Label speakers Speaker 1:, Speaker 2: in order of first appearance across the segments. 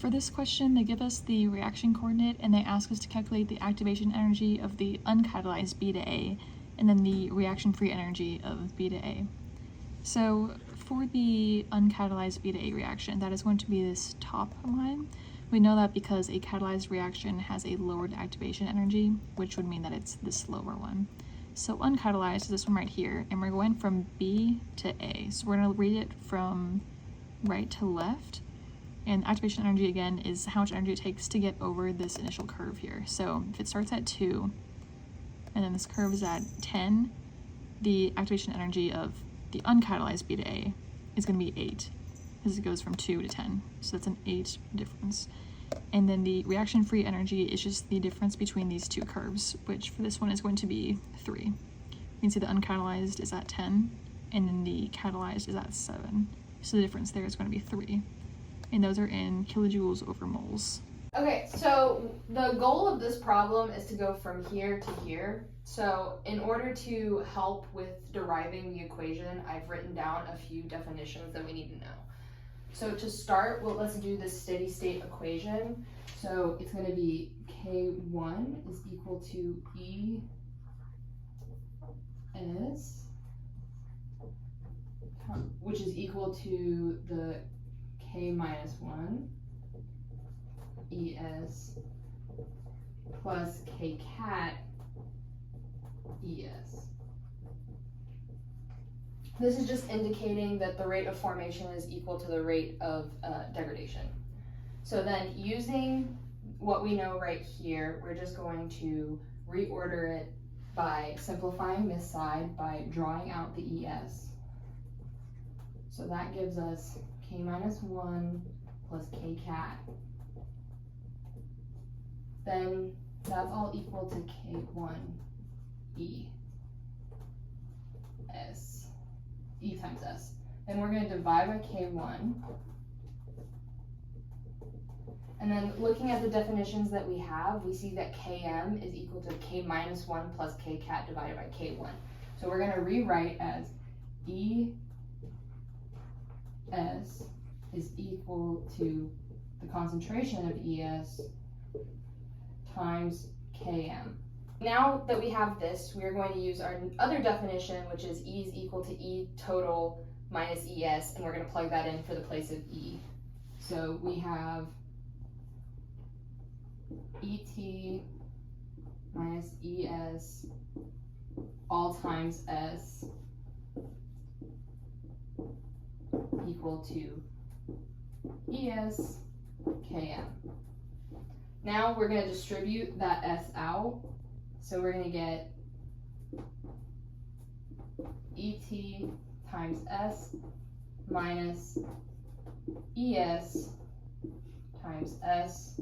Speaker 1: For this question, they give us the reaction coordinate and they ask us to calculate the activation energy of the uncatalyzed beta A and then the reaction-free energy of beta A. So for the uncatalyzed beta A reaction, that is going to be this top line. We know that because a catalyzed reaction has a lowered activation energy, which would mean that it's this lower one. So uncatalyzed is this one right here, and we're going from B to A. So we're going to read it from right to left. And activation energy, again, is how much energy it takes to get over this initial curve here. So if it starts at 2, and then this curve is at 10, the activation energy of the uncatalyzed beta A is going to be 8, because it goes from 2 to 10. So that's an 8 difference. And then the reaction-free energy is just the difference between these two curves, which for this one is going to be 3. You can see the uncatalyzed is at 10, and then the catalyzed is at 7. So the difference there is going to be 3. And those are in kilojoules over moles.
Speaker 2: Okay, so the goal of this problem is to go from here to here. So in order to help with deriving the equation, I've written down a few definitions that we need to know. So to start, well, let's do the steady state equation. So it's going to be K1 is equal to ES, which is equal to the K minus 1 ES plus K cat ES. This is just indicating that the rate of formation is equal to the rate of degradation. So then using what we know right here, we're just going to reorder it by simplifying this side by drawing out the ES. So that gives us K minus 1 plus K cat. Then that's all equal to K1 E times S. Then we're going to divide by K1. And then looking at the definitions that we have, we see that Km is equal to K minus 1 plus K cat divided by K1. So we're going to rewrite as ES is equal to the concentration of ES times Km. Now that we have this, we are going to use our other definition, which is E is equal to E total minus ES, and we're going to plug that in for the place of E. So we have ET minus ES all times S equal to ES Km. Now we're going to distribute that S out. So we're going to get ET times S minus ES times S,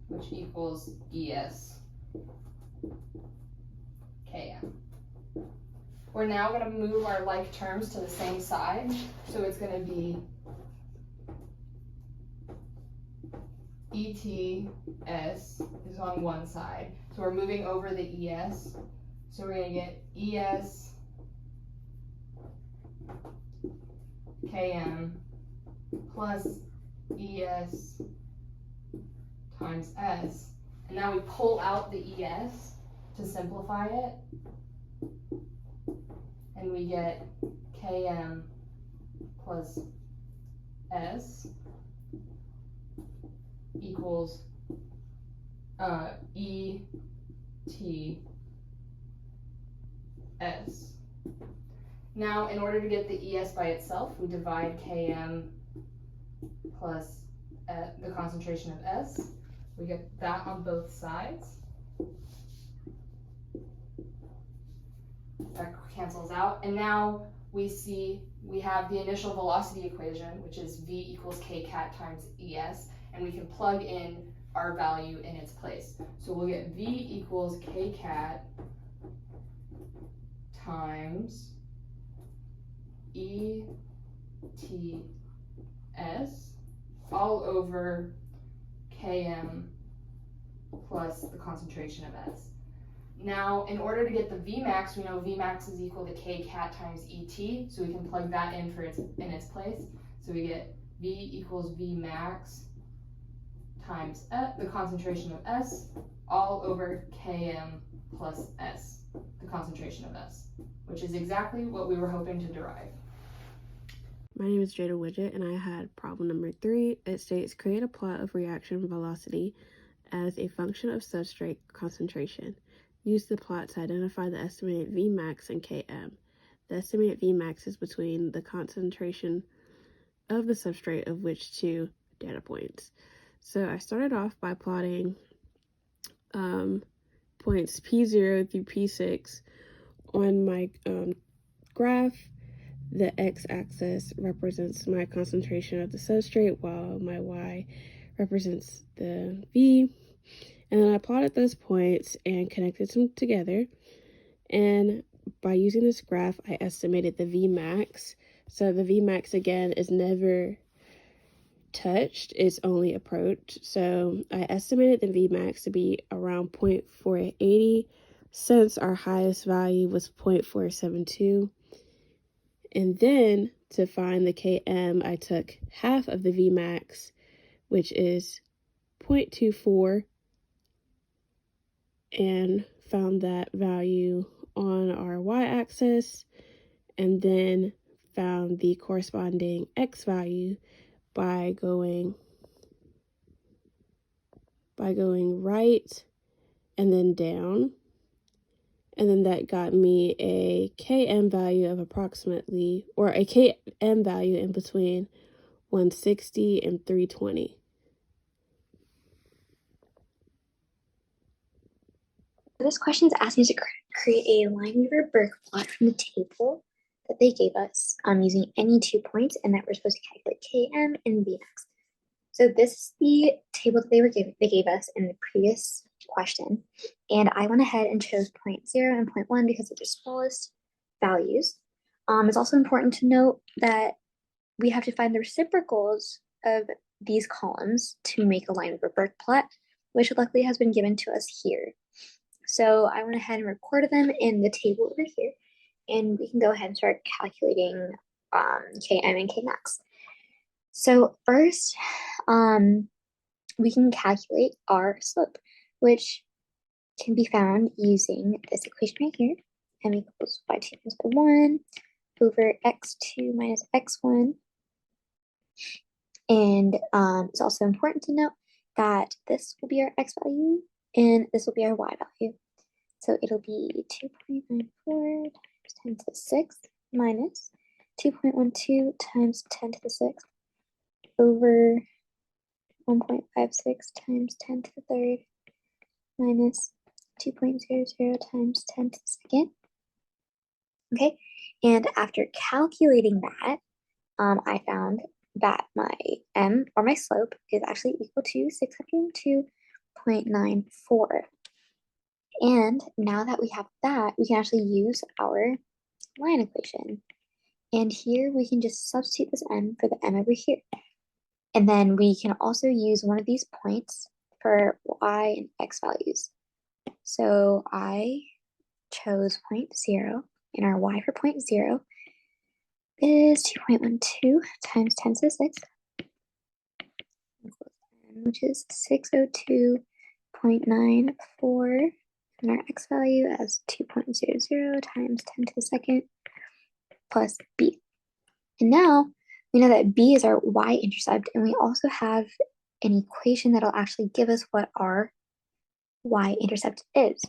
Speaker 2: which equals ES Km. We're now going to move our like terms to the same side. So it's going to be ETS is on one side. So we're moving over the ES. So we're going to get ES Km plus ES times S. And now we pull out the ES to simplify it. And we get Km plus S equals ETS. Now, in order to get the ES by itself, we divide Km plus the concentration of S. We get that on both sides. That cancels out. And now we see we have the initial velocity equation, which is V equals K cat times ES, and we can plug in our value in its place. So we'll get V equals K cat times ETS all over Km plus the concentration of S. Now, in order to get the Vmax, we know Vmax is equal to K cat times ET, so we can plug that in in its place. So we get V equals Vmax times the concentration of S all over Km plus S, the concentration of S, which is exactly what we were hoping to derive.
Speaker 3: My name is Jada Widget, and I had problem number 3. It states, create a plot of reaction velocity as a function of substrate concentration. Use the plot to identify the estimated Vmax and Km. The estimated Vmax is between the concentration of the substrate of which two data points. So I started off by plotting points P0 through P6 on my graph. The x-axis represents my concentration of the substrate, while my y represents the V. And then I plotted those points and connected them together. And by using this graph, I estimated the Vmax. So the Vmax, again, is never touched, it's only approached. So I estimated the Vmax to be around 0.480, since our highest value was 0.472. And then to find the Km, I took half of the Vmax, which is 0.24, and found that value on our y-axis, and then found the corresponding x value by going right and then down. And then that got me a Km value of approximately, or a Km value in between 160 and 320.
Speaker 4: This question is asking us to create a Lineweaver-Burk plot from the table that they gave us using any 2 points, and that we're supposed to calculate Km and Vmax. So this is the table that they gave us in the previous question, and I went ahead and chose 0.0 and 0.1 because they're the smallest values. It's also important to note that we have to find the reciprocals of these columns to make a Lineweaver-Burk plot, which luckily has been given to us here. So I went ahead and recorded them in the table over here, and we can go ahead and start calculating Km and Kmax. So first, we can calculate our slope, which can be found using this equation right here. M equals y2 minus y1 over x2 minus x1. And it's also important to note that this will be our x value and this will be our y value. So it'll be 2.94 times 10 to the 6th minus 2.12 times 10 to the 6th over 1.56 times 10 to the 3rd minus 2.00 times 10 to the 2nd. Okay, and after calculating that, I found that my m, or my slope, is actually equal to 602.94. And now that we have that, we can actually use our line equation. And here we can just substitute this m for the m over here. And then we can also use one of these points for y and x values. So I chose 0.0, and our y for 0.0 is 2.12 times 10 to the 6th, which is 602.94, and our x value as 2.00 times 10 to the 2nd plus b. And now we know that b is our y-intercept, and we also have an equation that'll actually give us what our y-intercept is.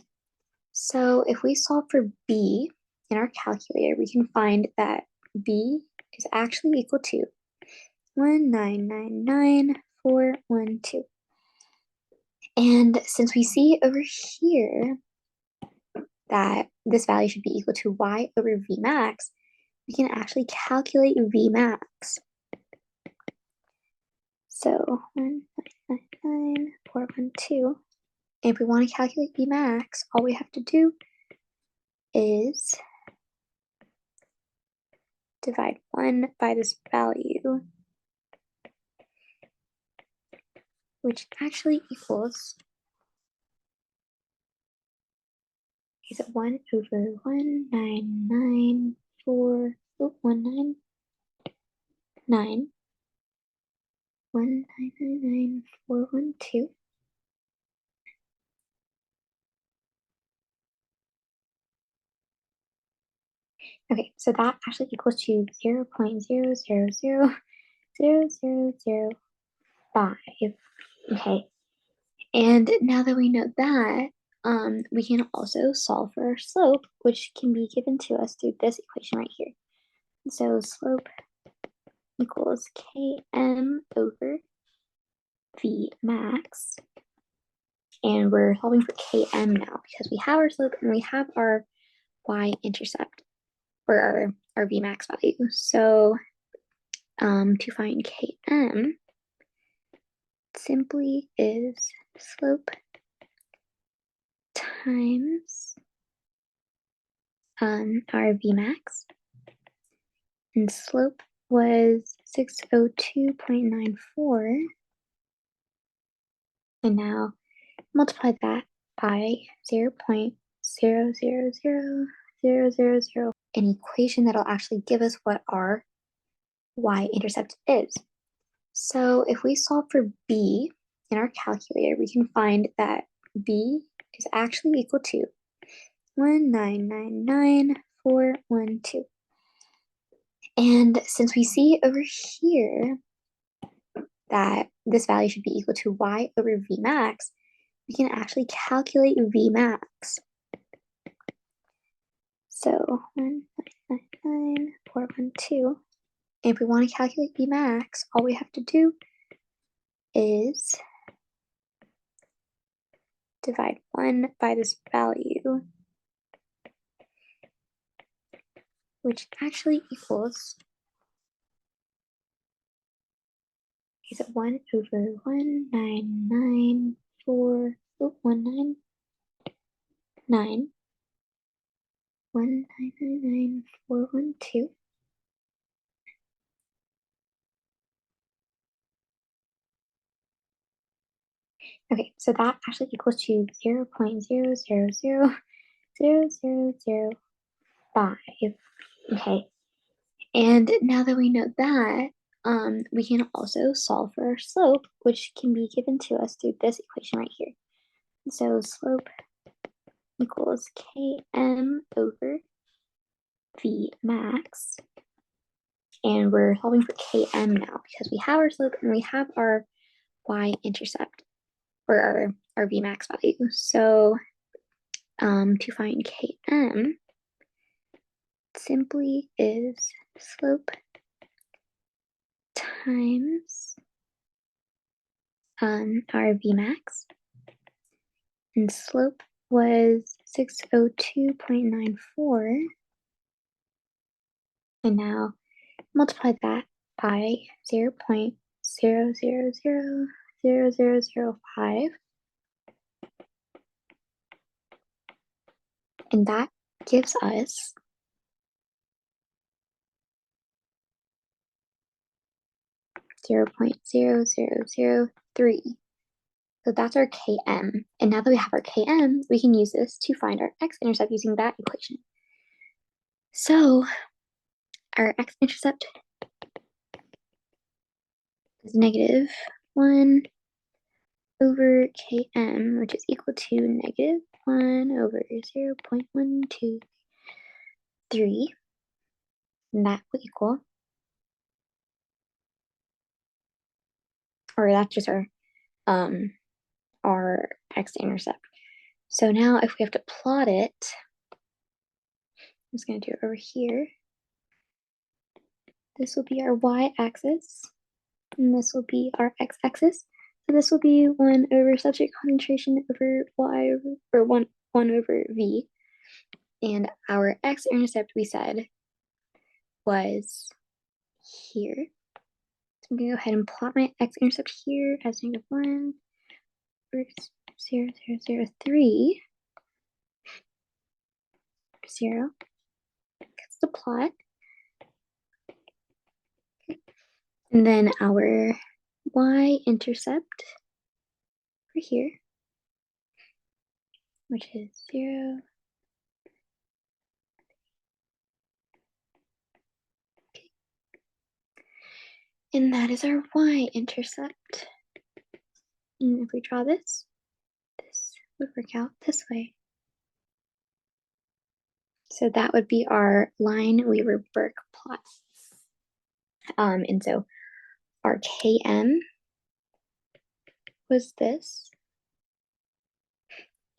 Speaker 4: So if we solve for b in our calculator, we can find that b is actually equal to 1999412. And since we see over here that this value should be equal to y over Vmax, we can actually calculate Vmax. So 1999412. And if we want to calculate Vmax, all we have to do is divide 1 by this value, which actually equals, is it 1 over 1999412. 412. Okay, so that actually equals to 0.0000005. Okay, and now that we know that, we can also solve for our slope, which can be given to us through this equation right here. So slope equals km over v max. And we're solving for km now because we have our slope and we have our y-intercept for our v max value. So to find km simply is slope times our v max, and slope was 602.94, and now multiply that by 0.000000, an equation that'll actually give us what our y-intercept is. So if we solve for b in our calculator, we can find that b is actually equal to 1999412. And since we see over here that this value should be equal to y over v max, we can actually calculate v max. So 1999412. And if we want to calculate v max, all we have to do is divide 1 by this value, which actually equals, is it 1 over 1999412. Okay, so that actually equals to 0.00000005. Okay, and now that we know that, we can also solve for our slope, which can be given to us through this equation right here. So slope equals km over v max, and we're solving for km now because we have our slope and we have our y-intercept for our v max value. So to find km simply is slope times our v max, and slope was 602.94, and now multiply that by 0.00000005, and that gives us 0.0003. So that's our km. And now that we have our km, we can use this to find our x-intercept using that equation. So our x-intercept is negative 1 over km, which is equal to negative 1 over 0.123. And that will equal, or that's just our x-intercept. So now if we have to plot it, I'm just going to do it over here. This will be our y-axis, and this will be our x-axis. So this will be 1 over substrate concentration over y, or 1 over v. And our x-intercept, we said, was here. So I'm going to go ahead and plot my x-intercept here as negative 1 over 0.0003. 0. That's the plot. And then our y-intercept over here, which is 0. Okay. And that is our y-intercept. And if we draw this would work out this way. So that would be our Lineweaver-Burke plot. And so our Km was this,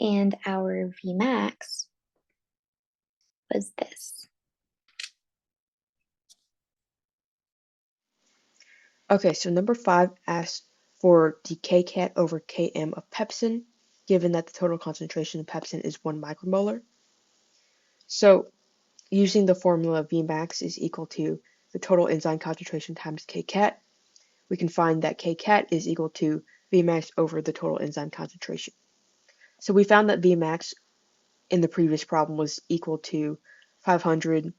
Speaker 4: and our Vmax was this.
Speaker 5: Okay, so number 5 asks for the kcat over Km of pepsin, given that the total concentration of pepsin is 1 micromolar. So using the formula Vmax is equal to the total enzyme concentration times kcat, we can find that kcat is equal to Vmax over the total enzyme concentration. So we found that Vmax in the previous problem was equal to 500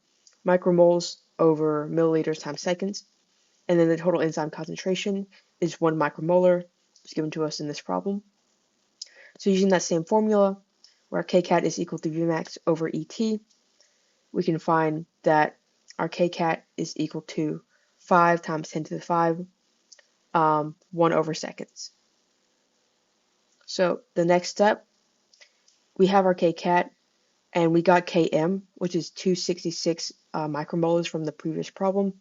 Speaker 5: micromoles over milliliters times seconds, and then the total enzyme concentration is 1 micromolar, it's given to us in this problem. So using that same formula, where kcat is equal to Vmax over ET, we can find that our kcat is equal to 5 times 10 to the 5, 1 over seconds. So the next step, we have our kcat, and we got Km, which is 266 micromolars from the previous problem.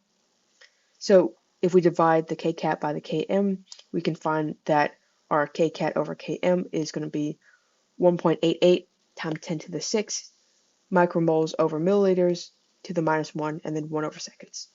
Speaker 5: So if we divide the kcat by the Km, we can find that our kcat over Km is going to be 1.88 times 10 to the 6 micromoles over milliliters to the minus 1, and then 1 over seconds.